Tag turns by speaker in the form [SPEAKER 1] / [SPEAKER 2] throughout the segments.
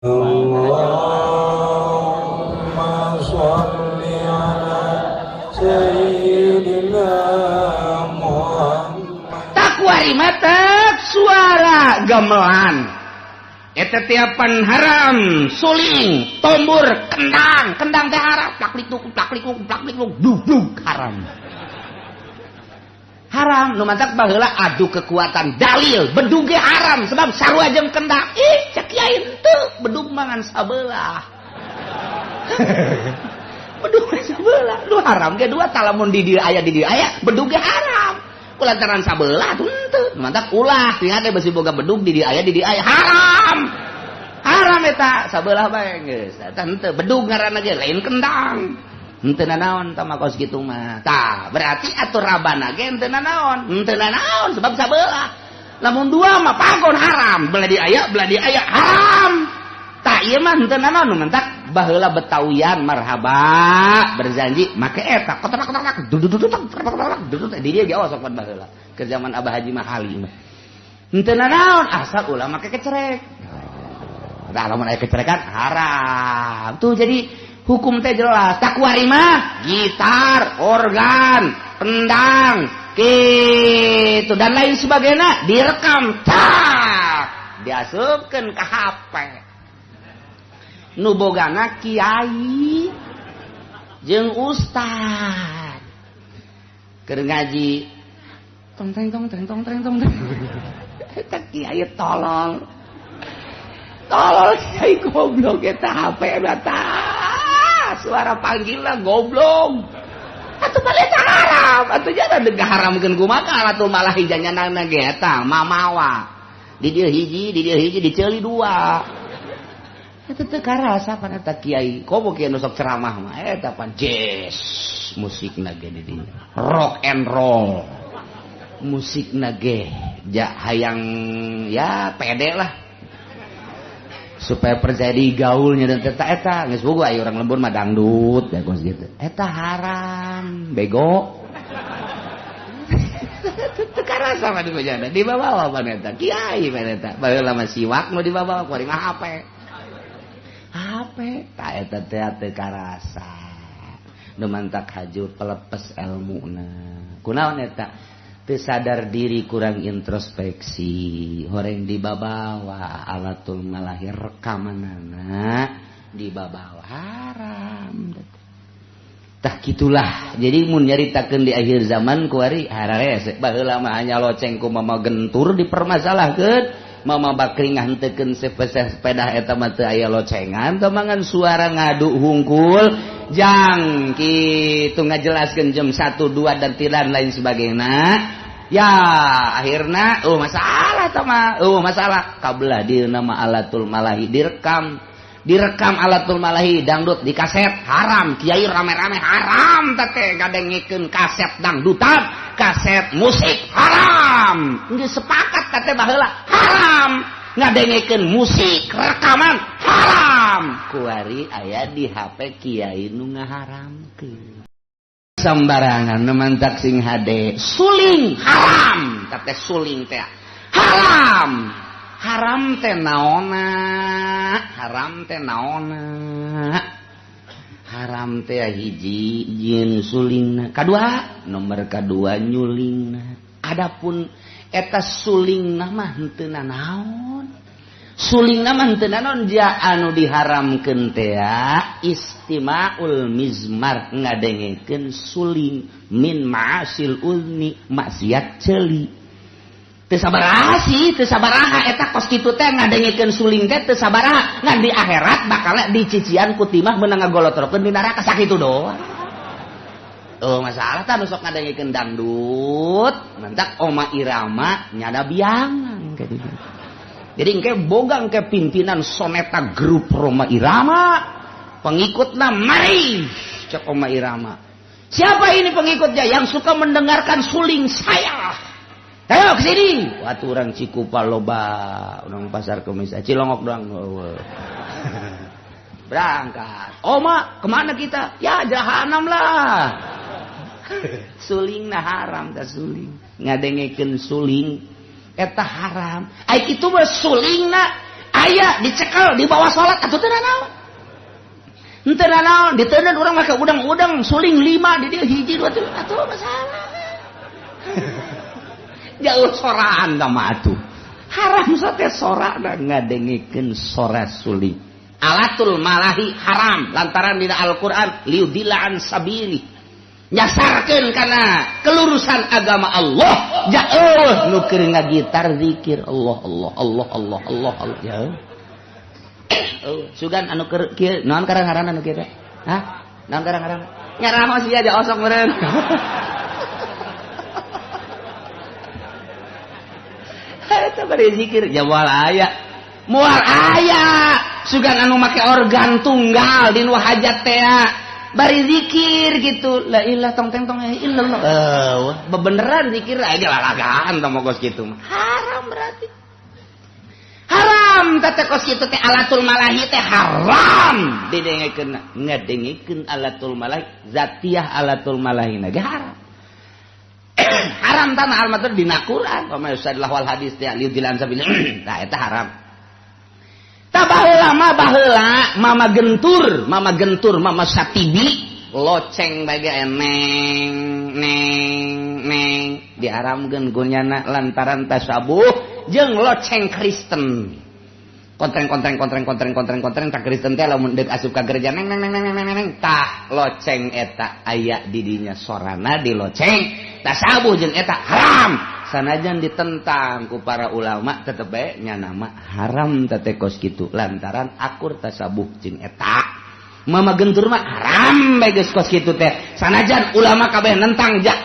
[SPEAKER 1] Allahumma sholli ala sayyidina Muhammad.
[SPEAKER 2] Takwari matak suara gamelan. Eta tiapan haram, suling, tombur, kendang teh haram, plaklikuk, dug haram. Haram, nu mantak baheula adu kekuatan dalil, bedug ge haram sebab sarua jeung kendang. Ih, cek kiai henteu, bedug mangan sabelah. Bedug sabelah, lu haram ge dua talamun di dieu aya, bedug ge haram. Kulantaran sabelah tuh henteu, mantak ulah, ingat besi boga bedug di dieu aya, haram. Haram eta sabelah bae geus. Eta henteu, bedug ngaranna ge lain kendang. Henteu nanaon tah makos kitu mah. Tah, berarti atur rabana ge henteu nanaon. Henteu nanaon sebab sabelah. Lamun dua mah pagon haram, belah di aya haram. Tah ieu mah henteu nanaon nu mentak baheula betawian marhaba berjanji make eta kotak-kotak dudut di dieu ge osok baheula. Ke zaman Abah Haji Mahali mah. Henteu nanaon asal ulah make kecerek. Dah lamun aya kecerekan haram. Tuh jadi hukum teh jelas. Takwari mah gitar, organ, pendang, kitu dan lain sebagainya direkam, tak diasupkeun ka HP. Nu bogana kiai jeung ustad keur ngaji tong teng eta kiai tolol kiai goblok eta HP eta suara panggilna goblok atuh paleta haram atuh jangan dega haramkeun kumaha atuh malah hijanya nana ge eta mamawa di dieu hiji diceuli dua eta teu karasa pan eta kiai komo kieu nu sok ceramah mah eta pan jazz musikna ge di dieu rock and roll musikna ge hayang ya pede lah supaya percaya di gaulnya dan eta geus boga aya urang lembur mah dangdut ya geus gitu eta haram bego teu karasa mah di bajana dibawa pan eta kiai pan eta baheula mah siwak nu dibawa kuring mah HP tah eta teh karasa nu mantak hajur pelepes elmuna kunaon eta teu sadar diri kurang introspeksi horeng dibabawa alatul malahir rekamanana dibabawa haram tah kitulah jadi mun nyaritakeun di akhir zaman kuari harare baheula mah hanya loceng ku mama gentur dipermasalahkeun mama bakring nganteukeun sepeda eta mah teu aya locengan teu mangan suara ngadu hungkul jang kitu ngajelaskeun jam 1 2 dan tilan lain sebagainya ya akhirna masalah tama masalah kabelah di nama alatul malahi direkam alatul malahi dangdut di kaset haram kiai rame-rame haram teh gadengikeun kaset dangdutan kaset musik haram geus sepakat teh baheula haram ngadengikeun musik rekaman haram kuari aya di HP kiai nu ngaharamkeun sambarangan nemantak sing hade suling haram teh suling teh haram teh naonna haram teh hiji jieun sulingna nomor kadua nyulingna adapun eta sulingna mah henteu nanaon sulingna mah henteu nanaon ja anu diharamkeun teh istimaul mizmar ngadengekeun suling min ma'asil ulni maksiat ceuli teu sabaraha eta kos kitu teh ngadengekeun suling teh teu sabaraha ngan di akhirat bakal dicician ku timah meunang ngagolotrokeun di neraka sakitu doang masalah tah nu sok ngadengekeun dangdut mantak Oma Irama nyada biangan kitu jadi engke boga engke pimpinan soneta grup Roma Irama pengikutnya mari cek Oma Irama siapa ini pengikutnya yang suka mendengarkan suling saya ayo kesini waktu orang Cikupa loba orang pasar kemis Cilongok doang berangkat Oma kemana kita ya jahanam lah suling nah haram tak suling ngadengekeun suling eta haram ai kitu mah suling na aya dicekel di bawah salat atuh teu naon. Henteu naon diteundeun urang make udang-udang suling 5 di dieu hiji 2 3 atuh masalah. Jauh soraan ka mah atuh. Haram sate sorana ngadengikeun sora suling. Alatul malahi haram lantaran dina Al-Qur'an liudilla an sabili. Nyasarkeun kana kelurusan agama Allah. Jauh nu keur ngagitar zikir Allah Allah Allah Allah Allah Allah. Ya. Sugan anu keur kieu naon karang-karang anu kieu teh? Hah? Naon karang-karang? Nyarah sih aja osok meureun. Eta bari zikir jawal aya. Moal aya. Sugan anu make organ tunggal di nu hajat teh bari zikir gitu. La ilah tong teng tong illallah. Bebeneran zikir aja lalagaan tong mogos kitu mah. Haram berarti. Haram teh kos kitu teh alatul malahi teh haram. Didengikeun ngadengikeun alatul malahi zatiyah alatul malahi ge haram. Haram tanah almatur dina Quran wa ma yusadillah wal hadis teh liudilan sabil. Tah eta haram. Tabaheula mama gentur mama satibi loceng bage neng diharamkeun gunyana lantaran tasabuh jeung loceng Kristen. Kontreng tak Kristen teh lamun deuk asup ka gereja neng tah loceng eta aya di dinya sorana diloceng tasabuh jeung eta haram. Sanajan ditentang ku para ulama tetep bae nya nama haram teh kos kitu lantaran akur tasabuh jeung eta. Mama gentur mah haram bae geus kos kitu teh. Sanajan ulama kabeh nentang ja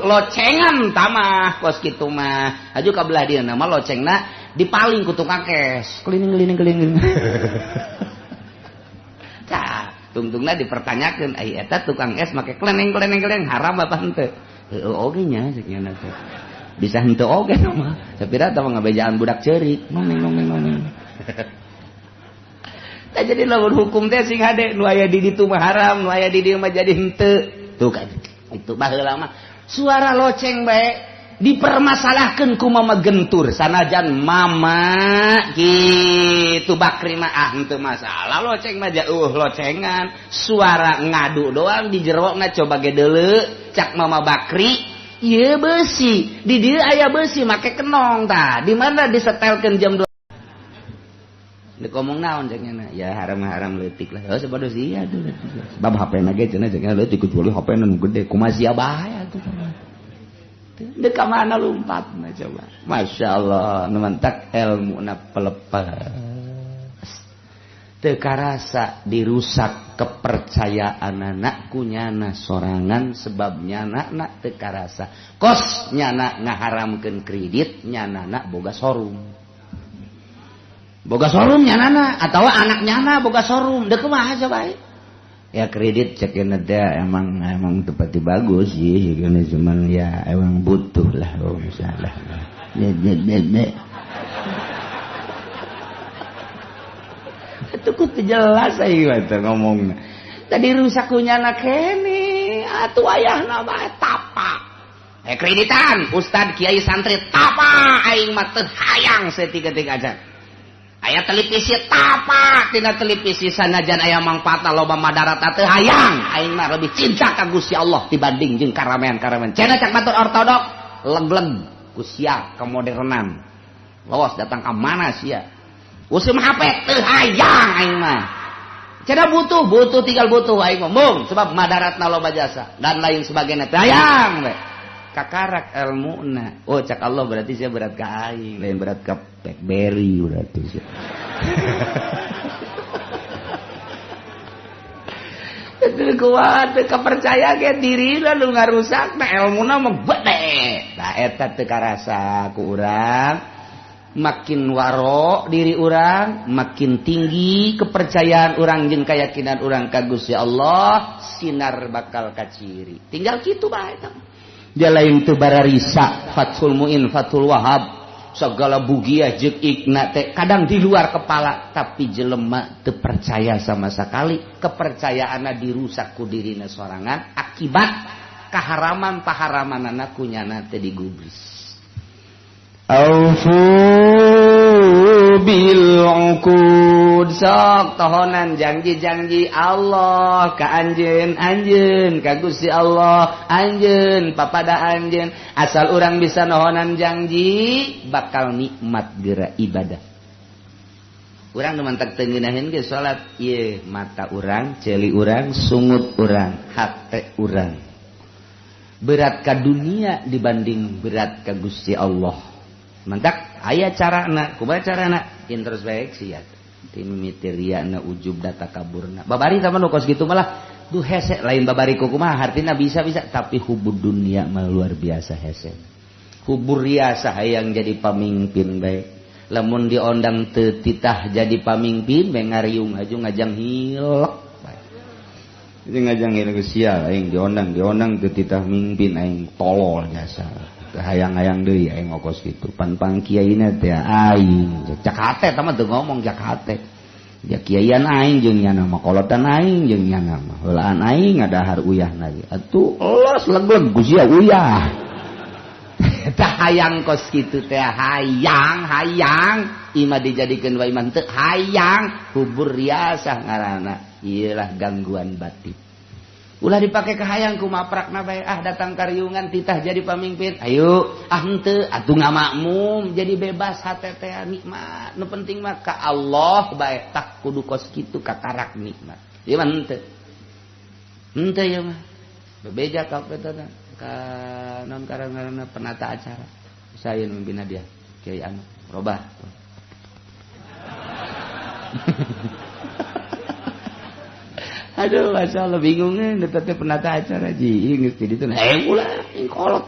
[SPEAKER 2] locengan tamah kos kitu mah. Aju ka belah dieu nama locengna dipaling ku tukang kes. Keliling. Tah, tungtungna dipertanyakeun ai eta tukang es make kleneng haram apa henteu? Heueuh oge nya ceuk nya teh. Bisa henteu oge mah. Sapira tah ngabejaan budak ceurik. Nong. Tah jadi lamun hukum teh sing hade nu aya di ditu mah haram, nu aya di dieu mah jadi henteu. Tuh kan itu baheula mah suara loceng bae dipermasalahkeun ku mama gentur sanajan mama gitu bakri mah henteu masalah loceng mah jauh locengan suara ngadu doang di jerona coba ge deuleu cak mama bakri ieu beusi di dieu aya beusi make kenong tah di mana disetelkeun jam 2 dikomong naon cek nya ya haram leutik lah heuh sabados ieu atuh sebab HP-na ge cenah cek nya leutik kecuali HP-na nu gede kumaha sia bae atuh dek ka mana lompatna coba masyaallah nu mentak ilmuna pelepas teu karasa dirusak kepercayaan anak kunyana sorangan sebab nyana teu karasa kos nyana ngaharamkeun kredit nyana boga showroom nyana atawa anak nyana boga showroom dek kumaha coba ya kredit cekeun teh emang tepati bagus sih gini cuman ya emang butuh lah misalnya itu kudu jelas aya teh ngomongna tadi rusak kunyana kene atuh ayahna mah tapa kreditan ustad kiai santri tapa aing mah teu hayang saeutik-eutik aja aya televisi tapa tina televisi sanajan aya mangpaatna loba madarat teu hayang aing mah lebih cinta ka Gusti Allah dibanding jeung karamean-karamean cenah cak batur ortodok leg-leg ku sia kemodernan lawas datang ka mana sia usum HP teu hayang aing mah cenah butuh tinggal butuh aing ngomong sebab madaratna loba jasa dan lain sebagainya teu hayang we kakarak ilmuna oh cak Allah berarti saya berat ka aing lain berat ka BlackBerry berarti sia teu kuat teu kapercaya ge diri lu ngarusak na ilmuna mah gede tah eta teu karasa ku urang makin waro diri urang makin tinggi kepercayaan urang jeung keyakinan urang ka Gusti Allah sinar bakal kaciri tinggal kitu bae eta dia lain teu bararisa Fathul Muin Fathul Wahab segala bugiah jeung ikna teh kadang di luar kepala tapi jelema teu percaya sama sekali kepercayaanna dirusak ku dirina sorangan akibat kaharaman-paharamanana kunyana teh digubris aufu bil uqud sok tohonan janji-janji Allah ka anjeun ka Gusti Allah anjeun papada anjeun asal urang bisa nohonan janji bakal nikmat geura ibadah. Urang nu mantak teu ngeunaheun ge salat ieu mata urang, ceuli urang, sungut urang, hate urang. Berat ka dunia dibanding berat ka Gusti Allah. Mantak aya carana, kumaha carana? Introspeksi ya. Ti mimiti riana ujub data kaburna. Babari sama nu kos kitu malah duh hese lain babari kumaha hartina bisa-bisa tapi hubud dunia mah luar biasa hese. Hubur riasa hayang jadi pamimpin bae. Lamun diondang teu titah jadi pamimpin bae ngariung aju ngajang hilek bae. Jadi ngajang hilek sia aing diondang teu titah mimpin aing tolol jasa. Hayang-hayang deui aing ngokos kitu pan pangkiaina teh aing cak hate tah mah teu ngomong cak hate ya kiaian aing jeung nyana mah kolotan aing jeung nyana mah heulaan aing ngadahar uyahna ge atuh elos legleg ku sia uyah tah hayang kos kitu teh hayang imah dijadikeun wae imah teu hayang hubur riasah ngaranna ieu lah gangguan batin. Ulah dipake ke hayang ku maprakna bae datang kariungan titah jadi pamimpin ayo henteu atuh ngamakmum jadi bebas hate teh nikmat nu penting mah ka Allah bae tak kudu kos kitu katarak nikmat ieu mah henteu ya mah bebeja ka petana ka naon karana penata acara saya mimpinna dia Kiai anu robah aduh masya Allah bingungnya teh penata acara ji inget jadi itu ulah kolot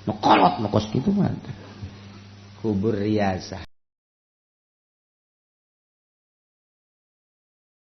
[SPEAKER 2] no kos gitu mah kubur riasah